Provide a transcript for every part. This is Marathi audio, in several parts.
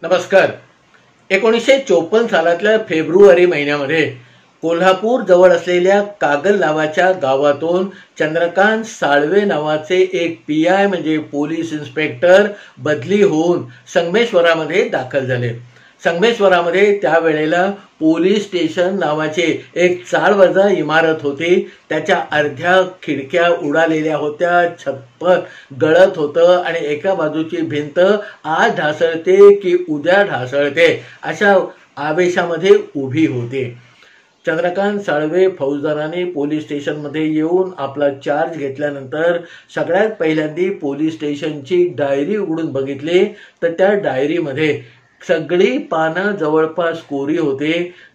नमस्कार. 1954 सालातल्या फेब्रुवारी महिन्यामध्ये कोल्हापूर जवळ असलेल्या कागल नावाच्या गावातून चंद्रकांत साळवे नावाचे एक पीआय म्हणजे पोलीस इन्स्पेक्टर बदली होऊन संगमेश्वरामध्ये दाखल झाले. संगमेश्वरामध्ये त्यावेळेला पोलीस स्टेशन नावाची एक चाळवजा इमारत होती. त्याच्या अर्ध्या खिडक्या उडालेल्या होत्या, छप्पर गळत होतं आणि एका बाजूची भिंत आज ढासळते की उद्या ढासळते अशा आवेशामध्ये उभी होती. चंद्रकांत साळवे फौजदारांनी पोलीस स्टेशनमध्ये येऊन आपला चार्ज घेतल्यानंतर सगळ्यात पहिल्यांदा पोलीस स्टेशनची डायरी उघडून बघितली तर त्या डायरीमध्ये सगळी पानं जवळपास कोरी होते.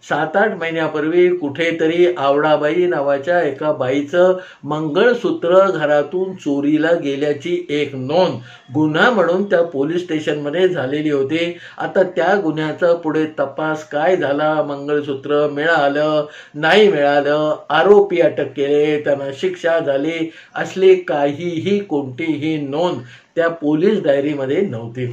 7-8 महिन्यापूर्वी कुठेतरी आवडाबाई नावाच्या एका बाईचं मंगळसूत्र घरातून चोरीला गेल्याची एक नोंद गुन्हा म्हणून त्या पोलीस स्टेशनमध्ये झालेली होती. आता त्या गुन्ह्याचा पुढे तपास काय झाला, मंगळसूत्र मिळालं नाही मिळालं, आरोपी अटक केले, त्यांना शिक्षा झाली, असली काहीही कोणतीही नोंद त्या पोलीस डायरीमध्ये नव्हती.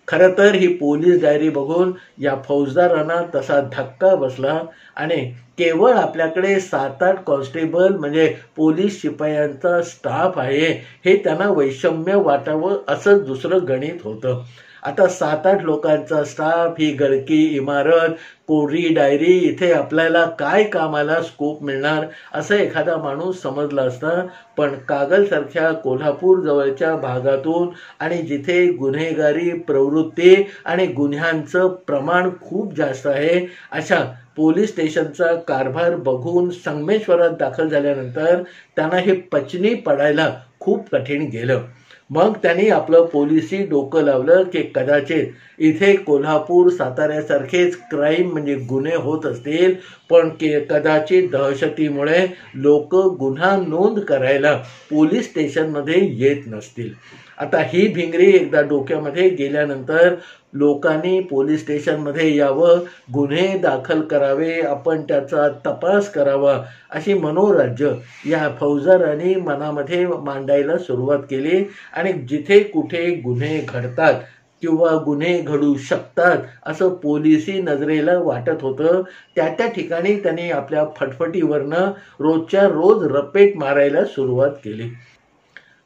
खरं तर ही पोलीस डायरी बघून या फौजदारांना तसा धक्का बसला आणि केवळ आपल्याकडे 7-8 कॉन्स्टेबल म्हणजे पोलीस शिपायांचा स्टाफ आहे हे त्यांना वैषम्य वाटावं असं दुसरं गणित होतं. आता 7-8 लोकांचा स्टाफ, ही गळकी इमारत, कोरी डायरी, इथे आपल्याला काय कामाला स्कोप मिळणार असं एखादा माणूस समजला असता. पण कागलसारख्या कोल्हापूर जवळच्या भागातून आणि जिथे गुन्हेगारी प्रवृत्ती आणि गुन्ह्यांचं प्रमाण खूप जास्त आहे अशा पोलीस स्टेशनचा कारभार बघून संगमेश्वरात दाखल झाल्यानंतर त्यांना हे पचनी पडायला खूप कठीण गेलं. मग त्यांनी आपलं पोलिसी डोकं लावलं की कदाचित इथे कोल्हापूर साताऱ्यासारखेच क्राईम म्हणजे गुन्हे होत असतील, पण कदाचित दहशतीमुळे लोक गुन्हा नोंद करायला पोलीस स्टेशनमध्ये येत नसतील. आता ही भिंगरी एकदा डोक्यामध्ये गेल्यानंतर लोकांनी पोलीस स्टेशनमध्ये यावं, गुन्हे दाखल करावे, आपण त्याचा तपास करावा अशी मनोराज्य या फौजदारांनी मनामध्ये मांडायला सुरुवात केली. आणि जिथे कुठे गुन्हे घडतात किंवा गुन्हे घडू शकतात असं पोलिसी नजरेला वाटत होतं त्या ठिकाणी त्यांनी आपल्या फटफटीवरनं रोजच्या रोज रपेट मारायला सुरुवात केली.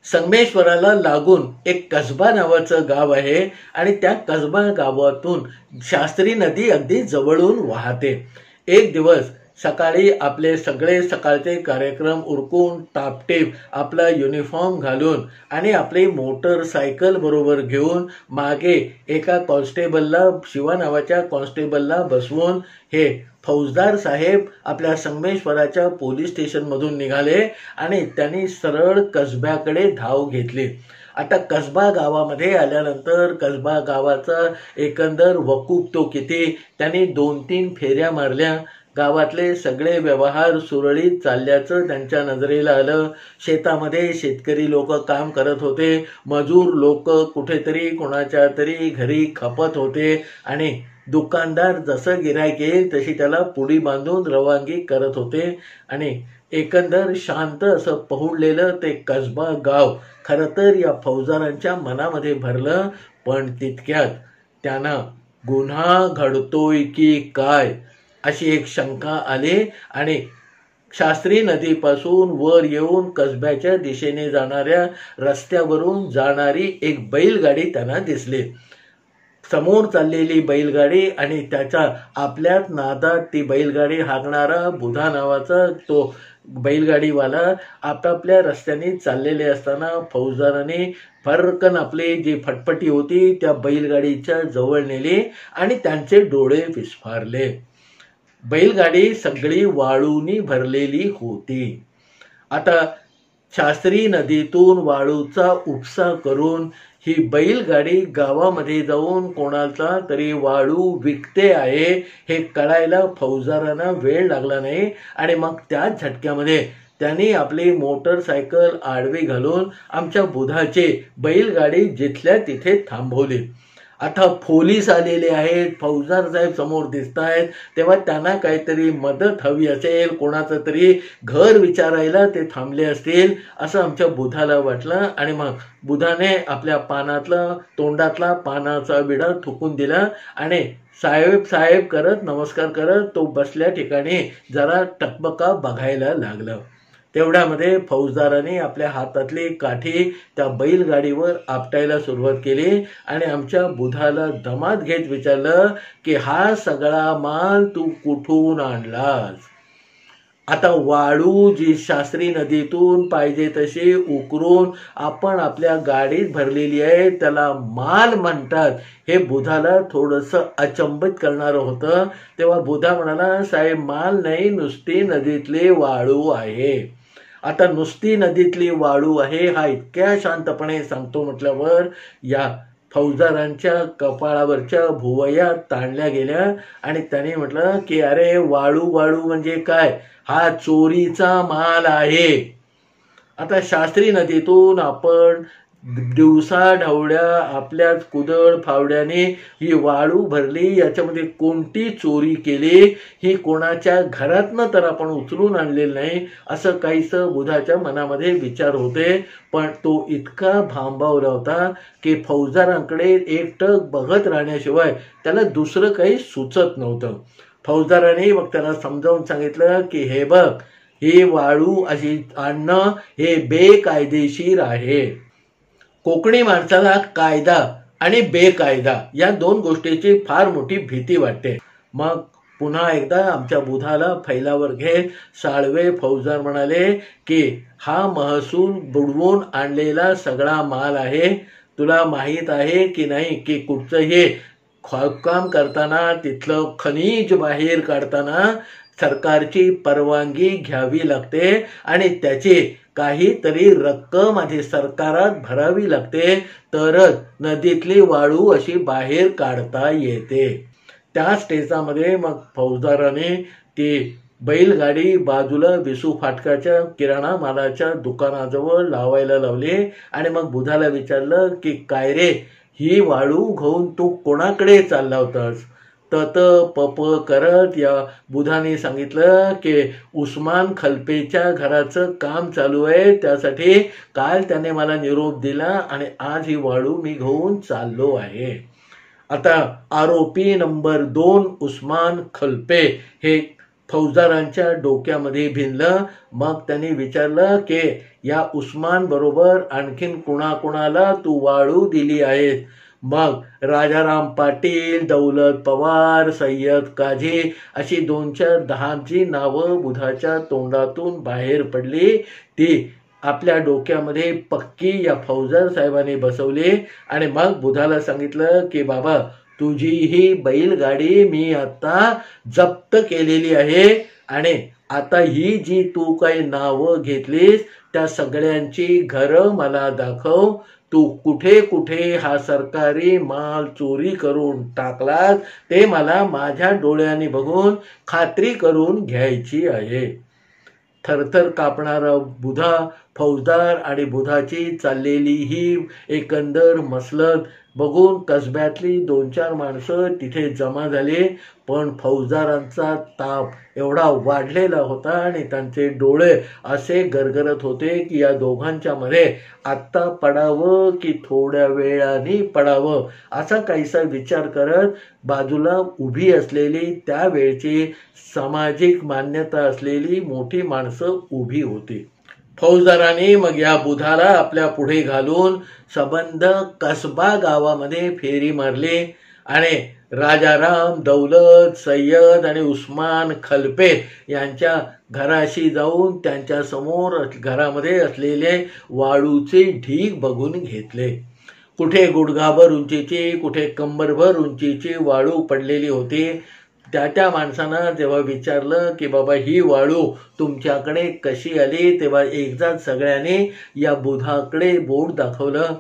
संगमेश्वराला लागून एक कसबा नावाचं गाव आहे आणि त्या कसबा गावातून शास्त्री नदी अगदी जवळून वाहते. एक दिवस सकाळी आपले सगळे सकाळचे कार्यक्रम उरकून टापटीप आपला युनिफॉर्म घालून आणि आपली मोटरसायकल बरोबर घेऊन मागे एका कॉन्स्टेबलला, शिवा नावाच्या कॉन्स्टेबलला बसवून हे फौजदार साहेब आपल्या संगमेश्वराच्या पोलीस स्टेशनमधून निघाले आणि त्यांनी सरळ कसब्याकडे धाव घेतली. आता कसबा गावामध्ये आल्यानंतर कसबा गावाचा एकंदर वकूफ तो किती, त्यांनी 2-3 फेऱ्या मारल्या. गावातले सगळे व्यवहार सुरळीत चालल्याचं त्यांच्या नजरेला आलं. शेतामध्ये शेतकरी लोक काम करत होते, मजूर लोक कुठेतरी कोणाच्या तरी घरी खपत होते आणि दुकानदार जसं गिऱ्हाईक येईल तशी त्याला पुडी बांधून रवानगी करत होते. आणि एकंदर शांत असं पहुडलेलं ते कसबा गाव खरं तर या फौजदारांच्या मनामध्ये भरलं. पण तितक्यात त्यांना गुन्हा घडतोय की काय अशी एक शंका आली आणि शास्त्री नदीपासून वर येऊन कसब्याच्या दिशेने जाणाऱ्या रस्त्यावरून जाणारी एक बैलगाडी त्यांना दिसली. समोर चाललेली बैलगाडी आणि त्याच्या आपल्याच नादात ती बैलगाडी हाकणारा बुधा नावाचा तो बैलगाडीवाला आपापल्या रस्त्याने चाललेले असताना फौजदारांनी फरकन आपली जी फटफटी होती त्या बैलगाडीच्या जवळ नेली आणि त्यांचे डोळे विस्फारले. बैलगाडी सगळी वाळूनी भरलेली होती. आता शास्त्री नदीतून वाळूचा उपसा करून ही बैलगाडी गावामध्ये जाऊन कोणाचा तरी वाळू विकते आहे हे कळायला फौजदारांना वेळ लागला नाही. आणि मग त्याच झटक्यामध्ये त्यांनी आपली मोटरसायकल आडवी घालून आमच्या बुधाची बैलगाडी जिथल्या तिथे थांबवली. आता पोलीस आलेले आहेत, फौजदार साहेब समोर दिसत आहेत, तेव्हा त्यांना काहीतरी मदत हवी असेल, कोणाचं तरी घर विचारायला ते थांबले असतील असं आमच्या बुधाला वाटलं. आणि मग बुधाने आपल्या तोंडातला पानाचा विडा थुकून दिला आणि साहेब साहेब करत नमस्कार करत तो बसल्या ठिकाणी जरा टकबका बघायला लागला. तेवढ्यामध्ये फौजदाराने आपल्या हातातली काठी त्या बैलगाडीवर आपटायला सुरुवात केली आणि आमच्या बुधाला दमात घेत विचारलं की हा सगळा माल तू कुठून आणलास? आता वाळू जी शास्त्री नदीतून पाहिजे तशी उकरून आपण आपल्या गाडीत भरलेली आहे त्याला माल म्हणतात, हे बुधाला थोडंसं अचंबित करणारं होतं. तेव्हा बुधा म्हणाला, साहेब माल नाही, नुसती नदीतली वाळू आहे. आता नुसती नदीतली वाळू आहे हा इतक्या शांतपणे सांगतो म्हटल्यावर या फौजदारांच्या कपाळावरच्या भुवया ताणल्या गेल्या आणि त्याने म्हटलं की अरे वाळू वाळू म्हणजे काय, हा चोरीचा माल आहे. आता शास्त्री नदीतून आपण दिवसा ढवळ्या आपल्याच कुदळ फावड्याने ही वाळू भरली, याच्यामध्ये कोणती चोरी केली, ही कोणाच्या घरातनं तर आपण उचलून आणलेलं नाही असं काहीसं बुधाच्या मनामध्ये विचार होते. पण तो इतका भांबावला होता की फौजदारांकडे एकटक बघत राहण्याशिवाय त्याला दुसरं काही सुचत नव्हतं. फौजदाराने मग त्याला समजावून सांगितलं की हे बघ, ही वाळू अशी आणणं हे बेकायदेशीर आहे. कोकणी माणसाला कायदा आणि बेकायदा या दोन गोष्टीची फार मोठी भीती वाटते. मग पुन्हा एकदा आमच्या बुधाला फैलावर घेत साळवे फौजदार म्हणाले की हा महसूल बुडवून आणलेला सगळा माल आहे. तुला माहीत आहे की नाही की कुठचं हे खोदकाम करताना तिथलं खनिज बाहेर काढताना सरकारची परवानगी घ्यावी लागते आणि त्याची काहीतरी रक्कम आधी सरकारात भरावी लागते, तरच नदीतली वाळू अशी बाहेर काढता येते. त्या स्टेजामध्ये मग फौजदाराने ती बैलगाडी बाजूला विसू फाटकाच्या किराणा मालाच्या दुकानाजवळ लावायला लावली आणि मग बुधाला विचारलं की काय रे, ही वाळू घेऊन तू कोणाकडे चालला होतास? तत पप करत या बुधाने सांगितलं की उस्मान खलपेच्या घराचं काम चालू आहे, त्यासाठी काल त्याने मला निरोप दिला आणि आज ही वाळू मी घेऊन चाललो आहे. आता आरोपी नंबर 2 उस्मान खलपे हे फौजदारांच्या डोक्यामध्ये भिनलं. मग त्यांनी विचारलं की या उस्मान बरोबर आणखीन कुणाकुणाला तू वाळू दिली आहेस? मग राजाराम पाटील, दौलत पवार, सय्यद काझी अशी 2-4-10 नावं बुधाच्या तोंडातून बाहेर पडली. ती आपल्या डोक्यामध्ये पक्की या फौजदार साहेबांनी बसवली आणि मग बुधाला सांगितलं की बाबा, तुझी ही बैलगाडी मी आता जप्त केलेली आहे आणि आता ही जी तू काही नावं घेतलीस त्या सगळ्यांची घरं मला दाखव. तू कुठे कुठे हा सरकारी माल चोरी करून टाकलास ते मला माझ्या डोळ्यांनी बघून खात्री करून घ्यायची आहे. थरथर कापणारा बुधा फौजदार आणि बुधाची चाललेली ही एकंदर मसलत बघून कसब्यातली 2-4 माणसं तिथे जमा झाली. पण फौजदारांचा ताप एवढा वाढलेला होता आणि त्यांचे डोळे असे गरगरत होते की या दोघांच्या मध्ये आत्ता पडावं की थोड्या वेळाने पडावं असा काहीसा विचार करत बाजूला उभी असलेली त्यावेळची सामाजिक मान्यता असलेली मोठी माणसं उभी होती. फौजदाराने मग या बुधाला आपल्या पुढे घालून सबंध कसबा गावामध्ये फेरी मारली आणि राजाराम, दौलत, सय्यद आणि उस्मान खलपे यांच्या घराशी जाऊन त्यांच्या समोर घरामध्ये असलेले वाळूचे ढीग बघून घेतले. कुठे गुडघाभर उंचीची, कुठे कंबरभर उंचीची वाळू पडलेली होती. त्या माणसानं जेव्हा विचारलं की बाबा ही वाळू तुमच्याकडे कशी आली, तेव्हा एकदा सगळ्यांनी या बुधाकडे बोट दाखवलं.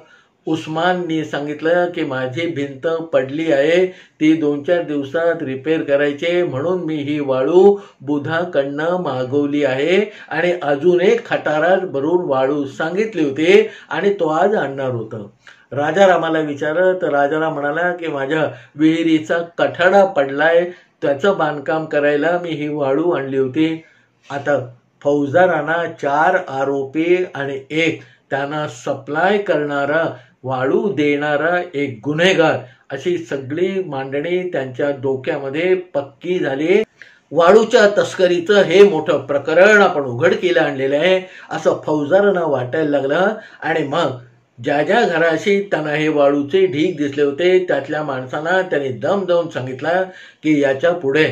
उस्माननी सांगितलं की माझी भिंत पडली आहे, ती 2-4 दिवसात रिपेअर करायचे म्हणून मी ही वाळू बुधाकडनं मागवली आहे आणि अजून एक खटारात भरून वाळू सांगितली होती आणि तो आज आणणार होतं. राजारामाला विचारत तर राजाराम म्हणाला की माझ्या विहिरीचा कठाडा पडलाय, त्याचं बांधकाम करायला मी ही वाळू आणली होती. आता फौजदारांना 4 आरोपी आणि एक त्यांना सप्लाय करणारा, वाळू देणारा एक गुन्हेगार, अशी सगळी मांडणी त्यांच्या डोक्यामध्ये पक्की झाली. वाळूच्या तस्करीचं हे मोठं प्रकरण आपण उघडकीला आणलेलं आहे असं फौजदारांना वाटायला लागलं. आणि मग ज्या ज्या घराशी त्यांना हे वाळूचे ढीग दिसले होते त्यातल्या माणसांना त्यांनी दम देऊन सांगितलं की याच्या पुढे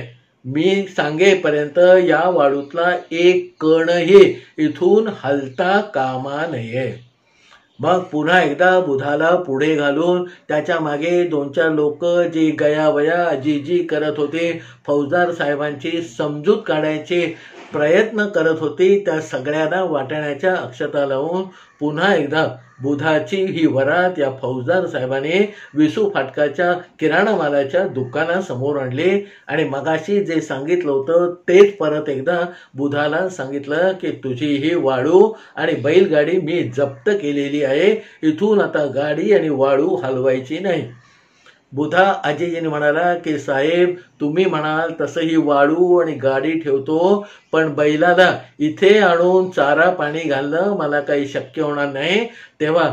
मी सांगेपर्यंत या वाळूतला एक कणही इथून हलता कामा नये. मग पुन्हा एकदा बुधाला पुढे घालून त्याच्या मागे 2-4 लोक जी गयावया अजीजी करत होते, फौजदार साहेबांची समजूत काढायचे प्रयत्न करत होते, त्या सगळ्यांना वाटण्याच्या अक्षता लावून पुन्हा एकदा बुधाची ही वरात या फौजदार साहेबांनी विसू फाटकाच्या किराणा मालाच्या दुकानासमोर आणली. आणि मगाशी जे सांगितलं होतं तेच परत एकदा बुधाला सांगितलं की तुझी ही वाळू आणि बैलगाडी मी जप्त केलेली आहे, इथून आता गाडी आणि वाळू हलवायची नाही. बुधा आजीजीने म्हणाला की साहेब तुम्ही म्हणाल तसं ही वाळू आणि गाडी ठेवतो, पण बैलाला इथे आणून चारा पाणी घालणं मला काही शक्य होणार नाही, तेव्हा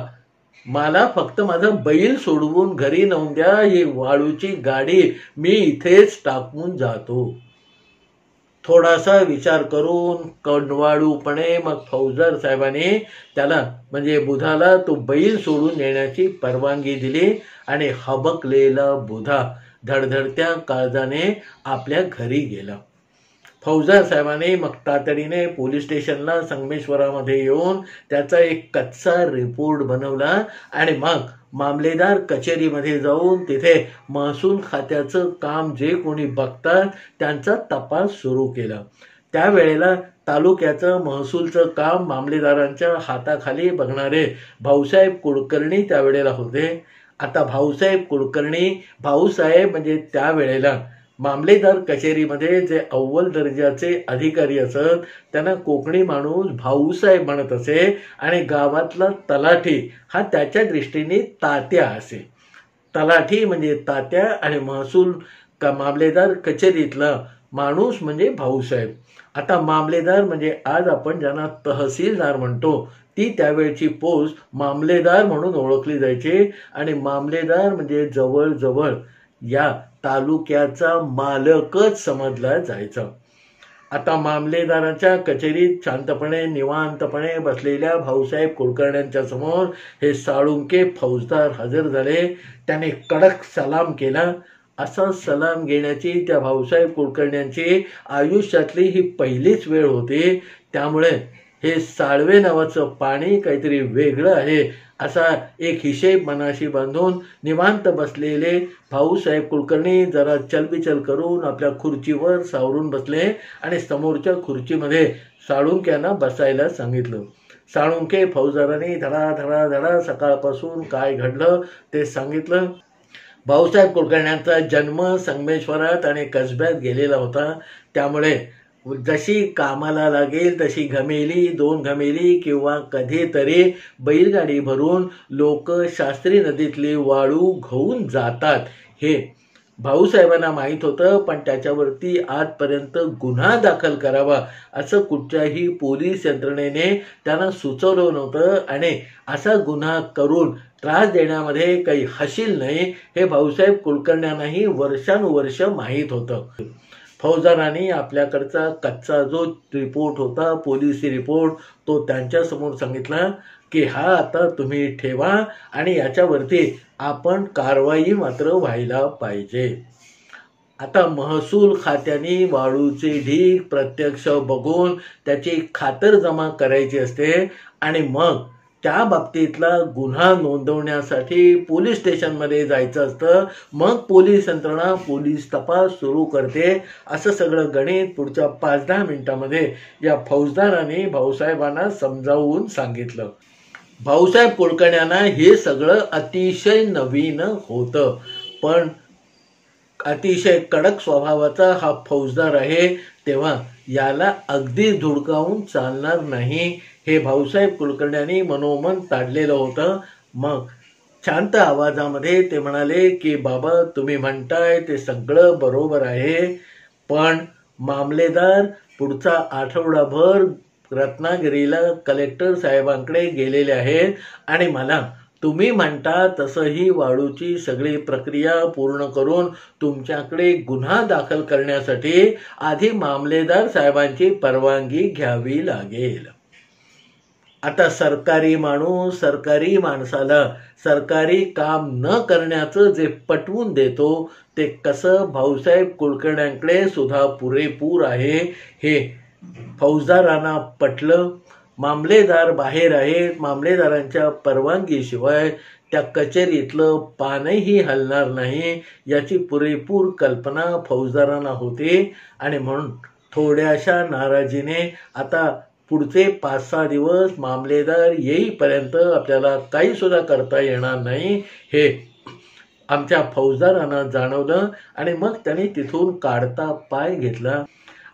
मला फक्त माझं बैल सोडवून घरी नेऊन द्या, ही वाळूची गाडी मी इथेच टाकून जातो. थोडासा विचार करून कणवाळूपणे मग फौजदार साहेबांनी त्याला म्हणजे बुधाला तो बैल सोडून नेण्याची परवानगी दिली. आणि हबकलेला बुधा धडधडत्या काळजाने आपल्या घरी गेला. फौजदार साहेबांनी मग तातडीने पोलीस स्टेशनला संगमेश्वरामध्ये येऊन त्याचा एक कच्चा रिपोर्ट बनवला आणि मग मामलेदार कचेरीमध्ये जाऊन तिथे महसूल खात्याचं काम जे कोणी बघतात त्यांचा तपास सुरू केला. त्यावेळेला तालुक्याचं महसूलचं काम मामलेदारांच्या हाताखाली बघणारे भाऊसाहेब कुलकर्णी त्यावेळेला होते. आता भाऊसाहेब कुलकर्णी, भाऊसाहेब म्हणजे त्यावेळेला मामलेदार कचेरीमध्ये जे अव्वल दर्जाचे अधिकारी असत त्यांना कोकणी माणूस भाऊसाहेब म्हणत असे आणि गावातला तलाठी हा त्याच्या दृष्टीने तात्या असे. तलाठी म्हणजे तात्या आणि महसूल मामलेदार कचेरीतला माणूस म्हणजे भाऊसाहेब. आता मामलेदार म्हणजे आज आपण ज्यांना तहसीलदार म्हणतो ती त्यावेळची पोस्ट मामलेदार म्हणून ओळखली जायची. आणि मामलेदार म्हणजे जवळजवळ या तालुक्याचा मालकच समजला जायचा. आता मामलेदाराच्या कचेरीत शांतपणे निवांतपणे बसलेल्या भाऊसाहेब कुलकर्ण्यांच्या समोर हे साळुंके फौजदार हजर झाले. त्याने कडक सलाम केला. असा सलाम घेण्याची त्या भाऊसाहेब कुलकर्ण्यांची आयुष्यातली ही पहिलीच वेळ होती. त्यामुळे हे साळवे नावाचं पाणी काहीतरी वेगळं आहे असा एक हिशेब मनाशी बांधून निवांत बसलेले भाऊसाहेब कुलकर्णी जरा चलबिचल करून आपल्या खुर्चीवर सावरून बसले आणि समोरच्या खुर्चीमध्ये साळुंक्यांना बसायला सांगितलं. साळुंके फौजदारांनी धडा धडा धडा सकाळपासून काय घडलं ते सांगितलं. भाऊसाहेब कुलकर्ण्यांचा जन्म संगमेश्वरात आणि कसब्यात गेलेला होता. त्यामुळे जशी कामाला लागेल तशी घमेली 2 घमेली किंवा कधीतरी बैलगाडी भरून लोक शास्त्री नदीतली वाळू घेऊन जातात हे भाऊसाहेबांना माहीत होतं. पण त्याच्यावरती आजपर्यंत गुन्हा दाखल करावा असं कुठच्याही पोलीस यंत्रणेने त्यांना सुचवलं नव्हतं. आणि असा गुन्हा करून त्रास देण्यामध्ये काही हशील नाही हे भाऊसाहेब कुलकर्ण्यांनाही वर्षानुवर्ष माहीत होतं. फौजदारांनी आपल्याकडचा कच्चा जो रिपोर्ट होता पोलिसी रिपोर्ट तो त्यांच्यासमोर सांगितला की हा आता तुम्ही ठेवा आणि याच्यावरती आपण कारवाई मात्र व्हायला पाहिजे. आता महसूल खात्याने वाळूचे ढीग प्रत्यक्ष बघून त्याची खातरजमा करायची असते आणि मग त्या बाबतीतला गुन्हा नोंदवण्यासाठी पोलीस स्टेशनमध्ये जायचं असतं. मग पोलीस यंत्रणा पोलीस तपास सुरू करते. असं सगळं गणित पुढच्या 5-10 मिनिटांमध्ये या फौजदारांनी भाऊसाहेबांना समजावून सांगितलं. भाऊसाहेब कुलकर्ण्यांना हे सगळं अतिशय नवीन होतं. पण अतिशय कडक स्वभावाचा हा फौजदार आहे तेव्हा याला अगदी धुडकावून चालणार नाही हे भाऊसाहेब कुलकर्ण्यांनी मनोमन ताडलेलं होतं. मग शांत आवाजामध्ये ते म्हणाले की बाबा तुम्ही म्हणताय ते सगळं बरोबर आहे, पण मामलेदार पुढचा आठवडाभर रत्नागिरीला कलेक्टर साहेबांकडे गेलेले आहेत आणि मला तुम्ही म्हणता तसं ही वाळूची सगळी प्रक्रिया पूर्ण करून तुमच्याकडे गुन्हा दाखल करण्यासाठी आधी मामलेदार साहेबांची परवानगी घ्यावी लागेल. आता सरकारी माणूस सरकारी माणसाला सरकारी काम न करण्याचं जे पटवून देतो ते कसं भाऊसाहेब कुलकर्ण्यांकडे सुद्धा पुरेपूर आहे हे फौजदारांना पटलं. मामलेदार बाहेर आहेत, मामलेदारांच्या परवानगीशिवाय त्या कचेरीतलं पानही हलणार नाही याची पुरेपूर कल्पना फौजदारांना होती आणि म्हणून थोड्याशा नाराजीने आता पुढचे 5-6 दिवस मामलेदार येईपर्यंत आपल्याला काही सुद्धा करता येणार नाही हे आमच्या फौजदारांना जाणवलं आणि मग त्यांनी तिथून काढता पाय घेतला.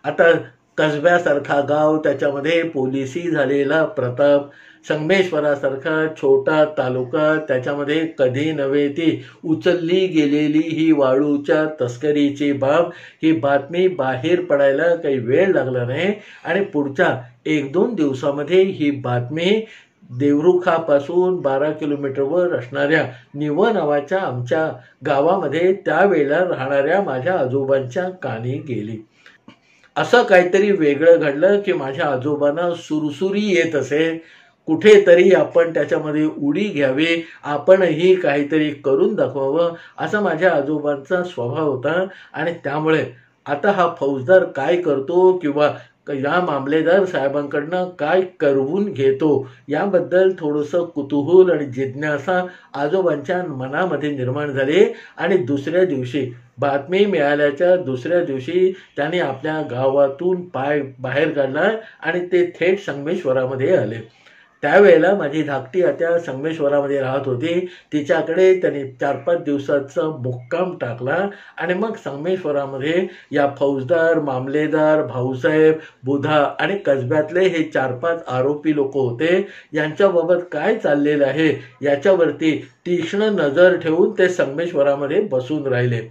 आता कसब्यासारखा गाव, त्याच्यामध्ये पोलिसी झालेला प्रताप, संगमेश्वरासारखा छोटा तालुका, त्याच्यामध्ये कधी नव्हे ती उचलली गेलेली ही वाळूच्या तस्करीची बाब, ही बातमी बाहेर पडायला काही वेळ लागला नाही आणि पुढच्या 1-2 दिवसामध्ये ही बातमी देवरुखापासून 12 किलोमीटरवर असणाऱ्या निव नावाच्या आमच्या गावामध्ये त्यावेळेला राहणाऱ्या माझ्या आजोबांच्या कानी गेली. असं काहीतरी वेगळं घडलं की माझ्या आजोबांना सुरसुरी येत असे, कुठेतरी आपण त्याच्यामध्ये उडी घ्यावी, आपणही काहीतरी करून दाखवावं असा माझ्या आजोबांचा स्वभाव होता. आणि त्यामुळे आता हा फौजदार काय करतो किंवा या मामलेदार साहेबांकडनं काय करवून घेतो याबद्दल थोडंसं कुतूहल आणि जिज्ञासा आजोबांच्या मनामध्ये निर्माण झाली. आणि दुसऱ्या दिवशी बातमी मिळाल्याच्या दुसऱ्या दिवशी त्यांनी आपल्या गावातून पाय बाहेर काढला आणि ते थेट संगमेश्वरामध्ये आले. त्यावेळेला माझी धाकटी आत्या संगमेश्वरामध्ये राहत होती, तिच्याकडे त्यांनी 4-5 दिवसाचा मुक्काम टाकला आणि मग संगमेश्वरामध्ये या फौजदार, मामलेदार, भाऊसाहेब, बुधा आणि कसब्यातले हे 4-5 आरोपी लोक होते. यांच्याबाबत काय चाललेलं आहे याच्यावरती तीक्ष्ण नजर ठेवून ते संगमेश्वरामध्ये बसून राहिले.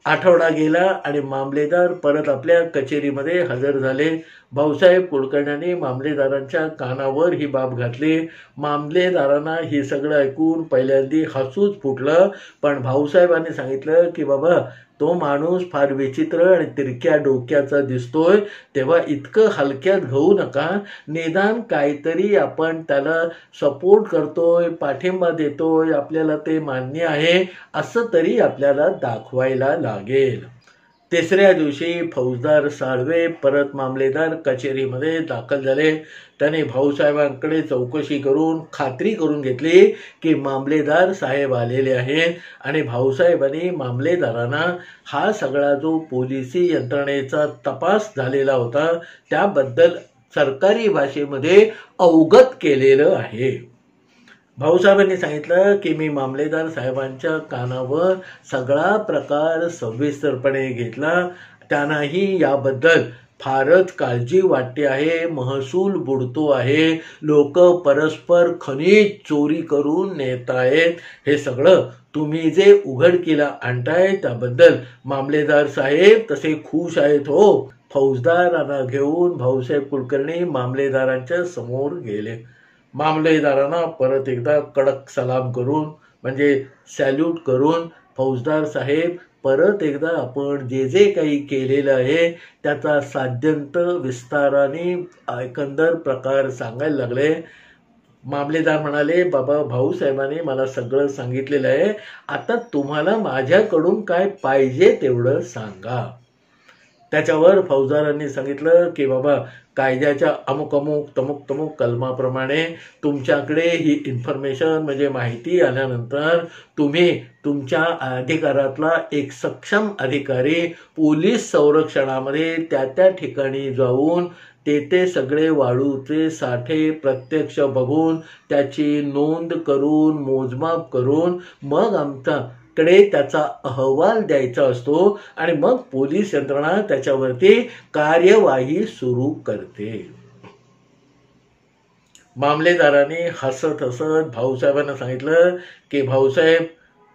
आठवडा गेला आणि मामलेदार परत आपल्या कचेरीमध्ये हजर झाले. भाऊसाहेब कुलकर्ण्यांनी मामलेदारांच्या कानावर ही बाब घातली. मामलेदारांना ही सगळं ऐकून पहिल्यांदी हसूच फुटलं, पण भाऊसाहेबांनी सांगितलं की बाबा तो माणूस फार विचित्र आणि तिरक्या डोक्याचा दिसतोय, तेव्हा इतकं हलक्यात घेऊ नका, निदान काहीतरी आपण त्याला सपोर्ट करतोय, पाठिंबा देतोय, आपल्याला ते मान्य आहे असं तरी आपल्याला दाखवायला लागेल. तिसऱ्या दिवशी फौजदार साळवे परत मामलेदार कचेरीमध्ये दाखल झाले. त्याने भाऊसाहेबांकडे चौकशी करून खात्री करून घेतली की मामलेदार साहेब आलेले आहेत आणि भाऊसाहेबांनी मामलेदारांना हा सगळा जो पोलिसी यंत्रणेचा तपास झालेला होता त्याबद्दल सरकारी भाषेमध्ये अवगत केलेलं आहे. भाऊसाहेबांनी सांगितलं की मी मामलेदार साहेबांच्या कानावर सगळा प्रकार सविस्तरपणे घेतला. त्यांनाही याबद्दल फारच काळजी वाटते आहे, महसूल बुडतो आहे, लोक परस्पर खनिज चोरी करून नेत आहेत. हे सगळं तुम्ही जे उघडकीला आणताय त्याबद्दल मामलेदार साहेब तसे खुश आहेत हो. फौजदारांना घेऊन भाऊसाहेब कुलकर्णी मामलेदारांच्या समोर गेले. मामलेदारांना परत एकदा कडक सलाम करून म्हणजे सॅल्यूट करून फौजदार साहेब परत एकदा आपण जे जे काही केलेलं आहे त्याचा साध्यंत विस्ताराने एकंदर प्रकार सांगायला लागले. मामलेदार म्हणाले बाबा भाऊसाहेबांनी मला सगळं सांगितलेलं आहे, आता तुम्हाला माझ्याकडून काय पाहिजे तेवढं सांगा. त्याच्यावर फौजदारांनी सांगितलं की बाबा कायद्याच्या अमुक अमुक तमुक तमुक कलमाप्रमाणे तुमच्याकडे ही इन्फॉर्मेशन म्हणजे माहिती आल्यानंतर तुम्ही तुमच्या अधिकारातला एक सक्षम अधिकारी पोलीस संरक्षणामध्ये त्या ठिकाणी जाऊन ते सगळे वाळूचे साठे प्रत्यक्ष बघून त्याची नोंद करून मोजमाप करून मग आमच्याकडे त्याचा अहवाल द्यायचा असतो आणि मग पोलीस यंत्रणा त्याच्यावरती कार्यवाही सुरू करते. मामलेदाराने हसत हसत भाऊसाहेबांना सांगितलं की भाऊसाहेब,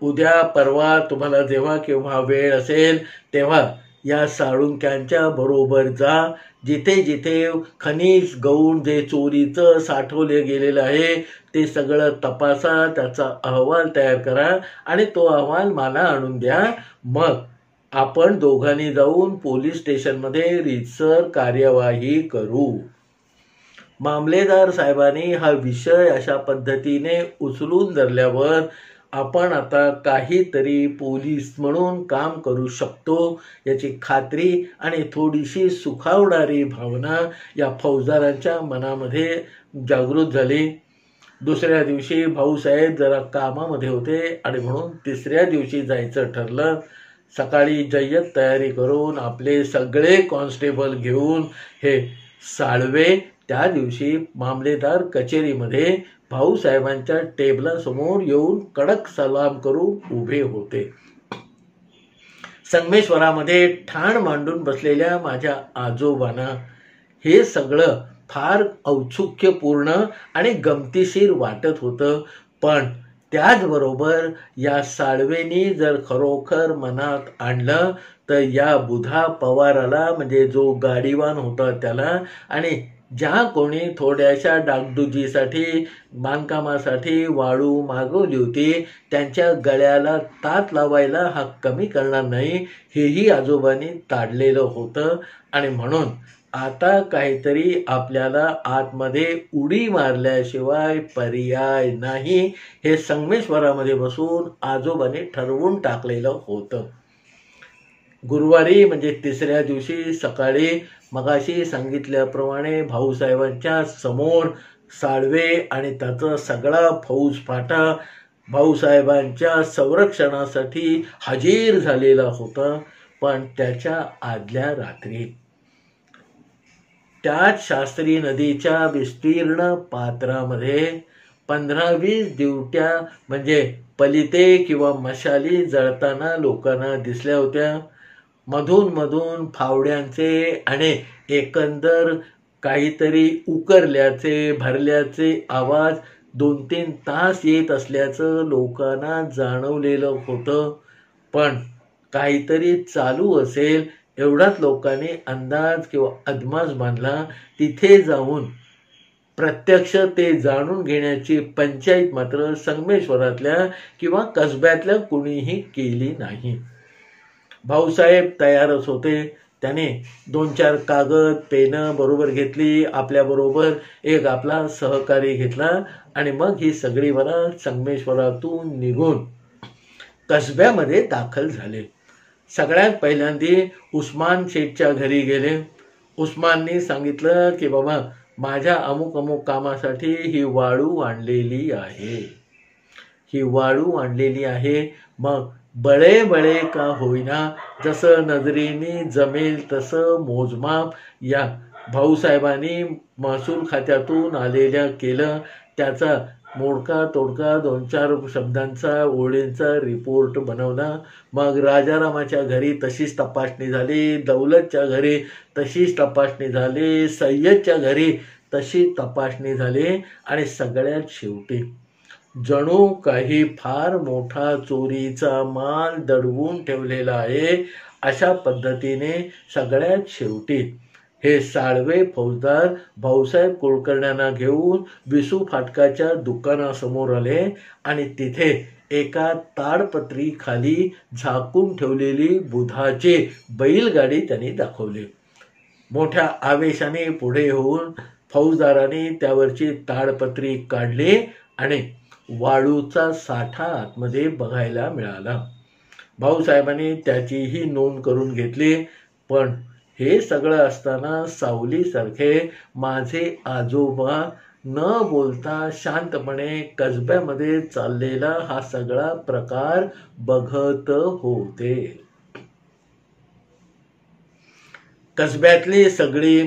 उद्या परवा तुम्हाला जेव्हा केव्हा वेळ असेल तेव्हा या साळुंक्यांच्या बरोबर जा. जिथे जिथे खनिज गौण जे चोरीचं साठवले गेलेलं आहे ते सगळं तपासा, त्याचा अहवाल तयार करा आणि तो अहवाल मला आणून द्या. मग आपण दोघांनी जाऊन पोलीस स्टेशनमध्ये रीतसर कार्यवाही करू. मामलेदार साहेबांनी हा विषय अशा पद्धतीने उचलून धरल्यावर आपण आता काहीतरी पोलीस म्हणून काम करू शकतो याची खात्री आणि थोडीशी सुखावणारी भावना या फौजदारांच्या मनामध्ये जागृत झाली. दुसऱ्या दिवशी भाऊसाहेब जरा कामामध्ये होते आणि म्हणून तिसऱ्या दिवशी जायचं ठरलं. सकाळी जय्यत तयारी करून आपले सगळे कॉन्स्टेबल घेऊन हे साळवे त्या दिवशी मामलेदार कचेरीमध्ये भाऊसाहेबांच्या टेबलासमोर येऊन कडक सलाम करून उभे होते. संगमेश्वरामध्ये ठाण मांडून बसलेल्या माझ्या आजोबांना हे सगळं फार औत्सुक्यपूर्ण आणि गमतीशीर वाटत होतं. पण त्याचबरोबर या साळवेनी जर खरोखर मनात आणलं तर या बुधा पवाराला, म्हणजे जो गाडीवान होता त्याला, आणि ज्या कोणी थोड्याशा डागडुजीसाठी बांधकामासाठी वाळू मागवली होती त्यांच्या गळ्याला तात लावायला हा कमी करणार नाही हेही आजोबांनी ताडलेलं होतं. आणि म्हणून आता काहीतरी आपल्याला आतमध्ये उडी मारल्याशिवाय पर्याय नाही हे संगमेश्वरामध्ये बसून आजोबांनी ठरवून टाकलेलं होतं. गुरुवारी म्हणजे तिसऱ्या दिवशी सकाळी मगाशी सांगितल्याप्रमाणे भाऊसाहेबांच्या समोर साळवे आणि त्याचा सगळा फौजफाटा भाऊसाहेबांच्या संरक्षणासाठी हजीर झालेला होता. पण त्याच्या आदल्या रात्री त्याच शास्त्री नदीच्या विस्तीर्ण पात्रामध्ये 15-20 दिवट्या म्हणजे पलिते किंवा मशाली जळताना लोकांना दिसल्या होत्या. मधून मधून फावड्यांचे आणि एकंदर काहीतरी उकरल्याचे भरल्याचे आवाज 2-3 तास येत असल्याचं लोकांना जाणवलेलं होतं. पण काहीतरी चालू असेल एवढाच लोकांनी अंदाज किंवा अदमास बांधला. तिथे जाऊन प्रत्यक्ष ते जाणून घेण्याची पंचायत मात्र संगमेश्वरातल्या किंवा कसब्यातल्या कुणीही केली नाही. भाऊसाहेब तयारच होते. त्याने 2-4 कागद पेनं बरोबर घेतली, आपल्याबरोबर एक आपला सहकारी घेतला आणि मग ही सगळी वरात संगमेश्वरातून निघून कसब्यामध्ये दाखल झाले. सगळ्यात पहिल्यांदी उस्मान शेठच्या घरी गेले. उस्माननी सांगितलं की बाबा माझ्या अमुक अमुक कामासाठी ही वाळू आणलेली आहे, ही वाळू आणलेली आहे. मग बळे बळे का होईना जसं नजरेने जमेल तसं मोजमाप या भाऊसाहेबांनी महसूल खात्यातून आलेल्या केलं. त्याचा मोडका तोडका 2-4 शब्दांचा ओळींचा रिपोर्ट बनवला. मग राजारामाच्या घरी तशीच तपासणी झाली, दौलतच्या घरी तशीच तपासणी झाली, सय्यदच्या घरी तशी तपासणी झाली आणि सगळ्यात शेवटी जणू काही फार मोठा चोरीचा माल दडवून ठेवलेला आहे अशा पद्धतीने सगळ्यात शेवटी हे साळवे फौजदार भाऊसाहेब कुलकर्ण्यांना घेऊन विसू फाटकाच्या दुकानासमोर आले आणि तिथे एका ताडपत्री खाली झाकून ठेवलेली बुधाची बैलगाडी त्यांनी दाखवली. मोठ्या आवेशाने पुढे होऊन फौजदारांनी त्यावरची ताडपत्री काढली आणि वाळूचा साठा आतमध्ये बघायला मिळाला. भाऊसाहेबांनी त्याचीही नोंद करून घेतली. पण हे सगळं असताना सावलीसारखे माझे आजोबा न बोलता शांतपणे कसब्यामध्ये चाललेला हा सगळा प्रकार बघत होते. कसब्यातली सगळी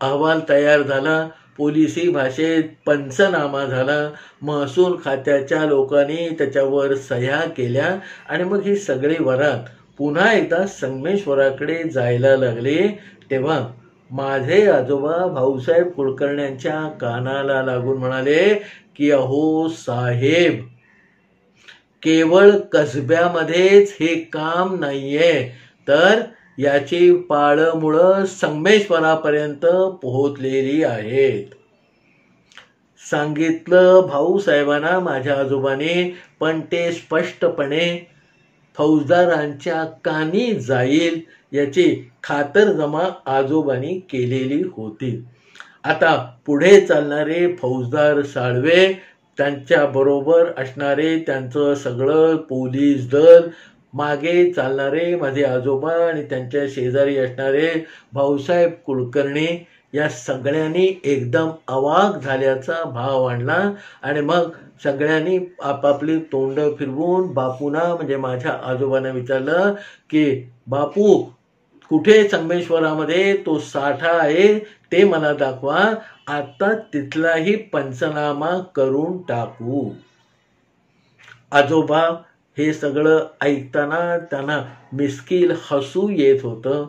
अहवाल तयार झाला. पोलिसी भाषेत पंचनामा झाला. महसूल खात्याच्या लोकांनी त्याच्यावर सह्या केल्या आणि मग ही सगळी वरात पुन्हा एकदा संगमेश्वराकडे जायला लागले. तेव्हा माझे आजोबा भाऊसाहेब कुलकर्ण्यांच्या कानाला लागून म्हणाले की अहो साहेब, केवळ कसब्यामध्येच हे काम नाहीये, तर याची पाळमुळं संगमेश्वरापर्यंत पोहोचलेली आहेत. सांगितलं भाऊसाहेबांना माझ्या आजोबाने, पण ते स्पष्टपणे फौजदारांच्या कानी जाईल याची खातरजमा आजोबांनी केलेली होती. आता पुढे चालणारे फौजदार साळवे, त्यांच्याबरोबर असणारे त्यांचं सगळं पोलीस दल, मागे चालणारे माझे आजोबा आणि त्यांच्या शेजारी असणारे भाऊसाहेब कुलकर्णी, या सगळ्यांनी एकदम अवाक झाल्याचा भाव आणला आणि मग सगळ्यांनी आपापली तोंड फिरवून बापूंना म्हणजे माझ्या आजोबांना विचारलं की बापू, कुठे संगमेश्वरामध्ये तो साठा आहे ते मला दाखवा, आता तिथलाही पंचनामा करून टाकू. आजोबा हे सगळं ऐकताना त्यांना मिस्किल हसू येत होतं.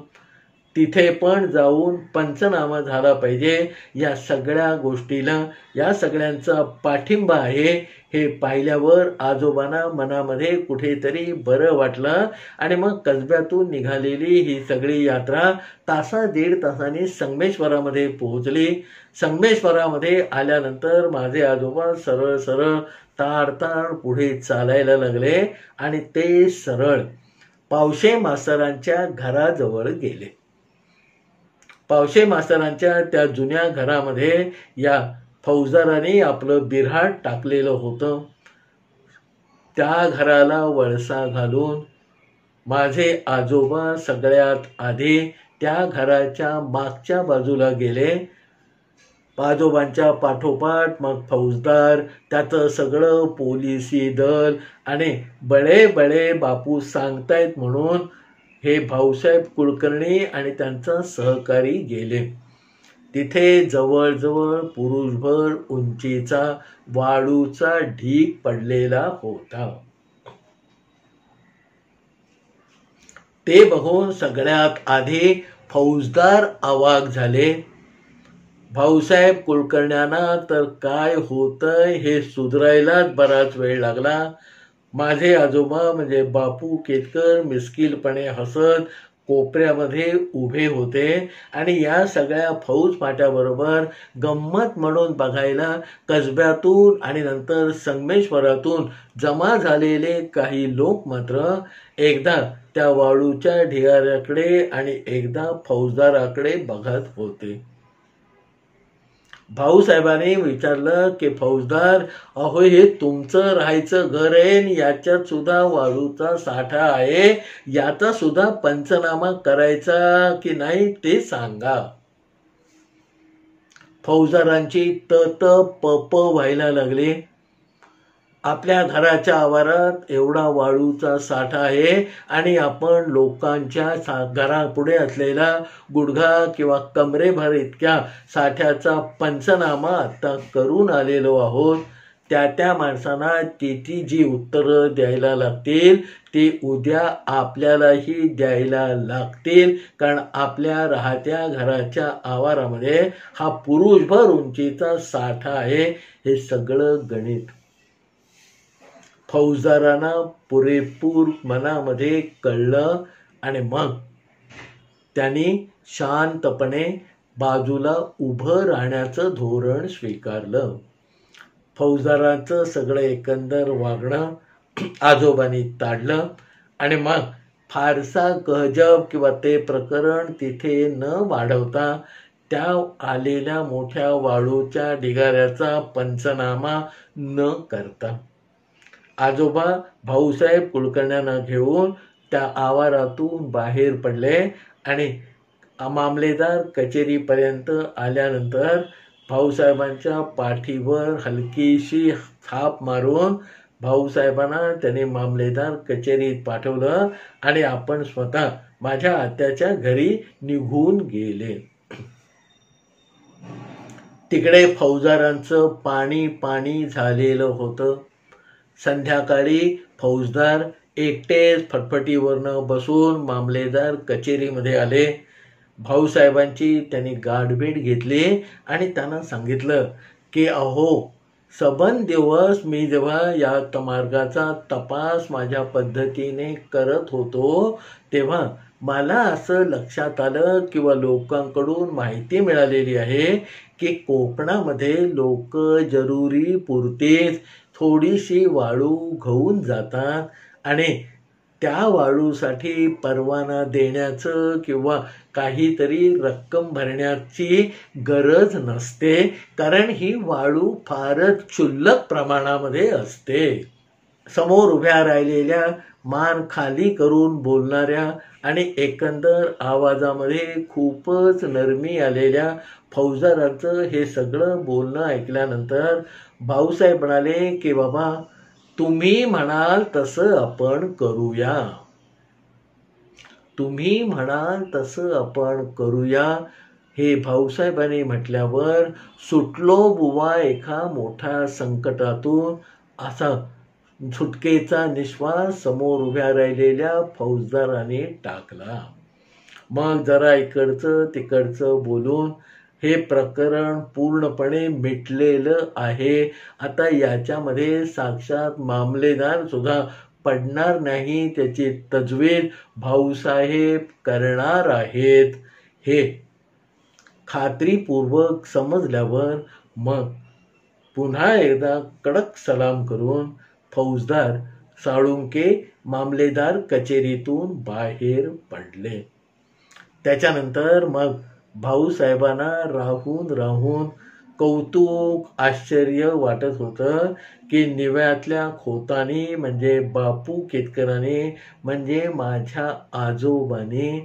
तिथे पण जाऊन पंचनामा झाला पाहिजे, या सगळ्या गोष्टीला या सगळ्यांचा पाठिंबा आहे हे पाहिल्यावर आजोबांना मनामध्ये कुठेतरी बरं वाटलं आणि मग कसब्यातून निघालेली ही सगळी यात्रा दीड तासांनी संगमेश्वरामध्ये पोहोचली. संगमेश्वरामध्ये आल्यानंतर माझे आजोबा सरळ सरळ ताड पुढे चालायला लागले आणि ते सरळ पावशे मास्तरांच्या घराजवळ गेले. पावशे मास्तरांच्या त्या जुन्या घरामध्ये या फौजदारांनी आपलं बिऱ्हाड टाकलेलं होतं. त्या घराला वळसा घालून माझे आजोबा सगळ्यात आधी त्या घराच्या मागच्या बाजूला गेले. आजोबांच्या पाठोपाठ मग फौजदार, त्याचं सगळं पोलिसी दल आणि बळे बळे बापू सांगतायत म्हणून हे भाऊसाहेब कुलकर्णी आणि त्यांचा सहकारी गेले. तिथे जवळजवळ पुरुषभर उंचीचा वाळूचा ढीग पडलेला होता. ते बघून सगळ्यात आधी फौजदार अवाक झाले. भाऊसाहेब कुलकर्ण्यांना तर काय होतंय हे सुधारायलाच बराच वेळ लागला. माझे आजोबा म्हणजे बापू केतकर मिस्किलपणे हसत कोपऱ्यामध्ये उभे होते आणि या सगळ्या फौज फाट्याबरोबर गंमत म्हणून बघायला कसब्यातून आणि नंतर संगमेश्वरातून जमा झालेले काही लोक मात्र एकदा त्या वाळूच्या ढिगाऱ्याकडे आणि एकदा फौजदाराकडे बघत होते. भाऊसाहेबांनी विचारलं की फौजदार, अहो हे तुमचं राहायचं घर आहे, याच्यात सुद्धा वाळूचा साठा आहे, याचा सुद्धा पंचनामा करायचा की नाही ते सांगा. फौजदारांची त पप व्हायला लागली. आपल्या घराच्या आवारात एवढा वाळूचा साठा आहे आणि आपण लोकांच्या घरापुढे असलेला गुडघा किंवा कमरेभर इतक्या साठ्याचा पंचनामा आता करून आलेलो आहोत. त्या माणसांना ती जी उत्तरं द्यायला लागतील ती उद्या आपल्यालाही द्यायला लागतील, कारण आपल्या राहत्या घराच्या आवारामध्ये हा पुरुषभर उंचीचा साठा आहे. हे सगळं गणित फौजदारांना पुरेपूर मनामध्ये कळलं आणि मग त्यांनी शांतपणे बाजूला उभं राहण्याचं धोरण स्वीकारलं. फौजदारांचं सगळं एकंदर वागणं आजोबांनी ताडलं आणि मग फारसा गजब किंवा ते प्रकरण तिथे न वाढवता त्या आलेल्या मोठ्या वाळूच्या ढिगाऱ्याचा पंचनामा न करता आजोबा भाऊसाहेब कुलकर्ण्यांना घेऊन त्या आवारातून बाहेर पडले आणि मामलेदार कचेरीपर्यंत आल्यानंतर भाऊसाहेबांच्या पाठीवर हलकीशी थाप मारून भाऊसाहेबांना त्याने मामलेदार कचेरीत पाठवलं आणि आपण स्वतः माझ्या आत्याच्या घरी निघून गेले. तिकडे फौजदारांचं पाणी झालेलं होतं. संध्याकाळी फौजदार एकटेच फटफटीवरनं बसून मामलेदार कचेरीमध्ये आले. भाऊसाहेबांची त्यांनी गाठभेट घेतली आणि त्यांना सांगितलं की अहो, सबंध दिवस मी जेव्हा या मार्गाचा तपास माझ्या पद्धतीने करत होतो तेव्हा मला असं लक्षात आलं किंवा लोकांकडून माहिती मिळालेली आहे की कोकणामध्ये लोक जरुरी पुरतेच थोडीशी वाळू घेऊन जातात आणि त्या वाळूसाठी परवाना देण्याचं किंवा काहीतरी रक्कम भरण्याची गरज नसते, कारण ही वाळू फारच क्षुल्लक प्रमाणामध्ये असते. समोर उभ्या राहिलेल्या मान खाली करून बोलणाऱ्या आणि एकंदर आवाजामध्ये खूपच नरमी आलेल्या फौजदारांचं हे सगळं बोलणं ऐकल्यानंतर भाऊसाहेब म्हणाले की बाबा, तुम्ही म्हणाल तसं आपण करूया, तुम्ही म्हणाल तसं आपण करूया. हे भाऊसाहेबांनी म्हटल्यावर सुटलो बुवा एका मोठ्या संकटातून, असा सुटकेचा निश्वास समोर उभ्या राहिलेल्या फौजदाराने टाकला. मग जरा इकडचं तिकडचं बोलून हे प्रकरण पूर्णपणे मिटलेलं आहे, आता याच्यामध्ये साक्षात मामलेदार सुद्धा पडणार नाही, त्याची तजवीज भाऊसाहेब करणार आहेत, हे खात्रीपूर्वक समजल्यावर मग पुन्हा एकदा कडक सलाम करून फौजदार साळुंके मामलेदार कचेरीतून बाहेर पडले. त्याच्यानंतर मग भाऊसाहेबांना राहून राहून कौतुक आश्चर्य वाटत होतं की निव्यातल्या खोतानी म्हणजे बापू केतकरांनी म्हणजे माझ्या आजोबांनी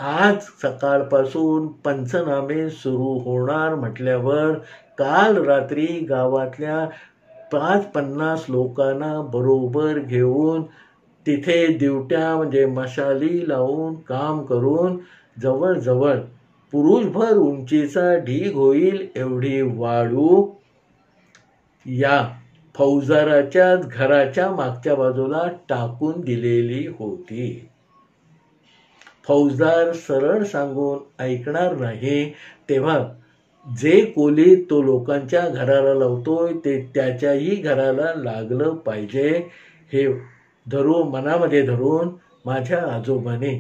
आज सकाळपासून पंचनामे सुरू होणार म्हटल्यावर काल रात्री गावातल्या 50 लोकांना बरोबर घेऊन तिथे ड्युट्या म्हणजे मशाली लावून काम करून जवळजवळ पुरुषभर उंचीचा ढीग होईल एवढी वाळू या फौजदाराच्याच घराच्या मागच्या बाजूला टाकून दिलेली होती. फौजदार सरळ सांगून ऐकणार नाही, तेव्हा जे कोली तो लोकांच्या घराला लावतोय ते त्याच्याही घराला लागलं पाहिजे हे मनामध्ये धरून माझ्या आजोबाने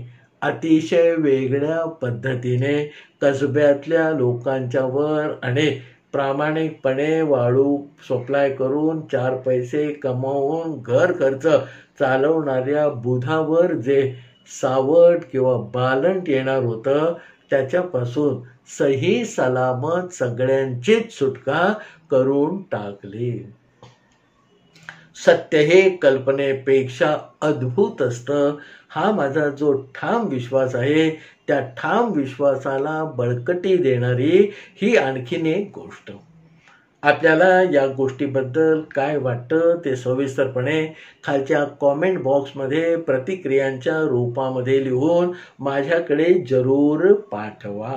अतिशय वेगळ्या पद्धतीने कसब्यातल्या लोकांच्यावर आणि प्रामाणिकपणे वाळू सप्लाय करून 4 पैसे कमावून घर खर्च चालवणाऱ्या बुधावर जे सावट किंवा बालंट येणार होतं त्याच्यापासून सही सलामत सगळ्यांचीच सुटका करून टाकली. सत्य हे कल्पनेपेक्षा अद्भुत असतं, हा माझा जो ठाम विश्वास आहे. त्या ठाम विश्वासाला बळकटी देणारी ही आणखीन एक गोष्ट. आपल्याला या गोष्टीबद्दल काय वाटतं ते सविस्तरपणे खालच्या कॉमेंट बॉक्समध्ये प्रतिक्रियांच्या रूपामध्ये लिहून माझ्याकडे जरूर पाठवा.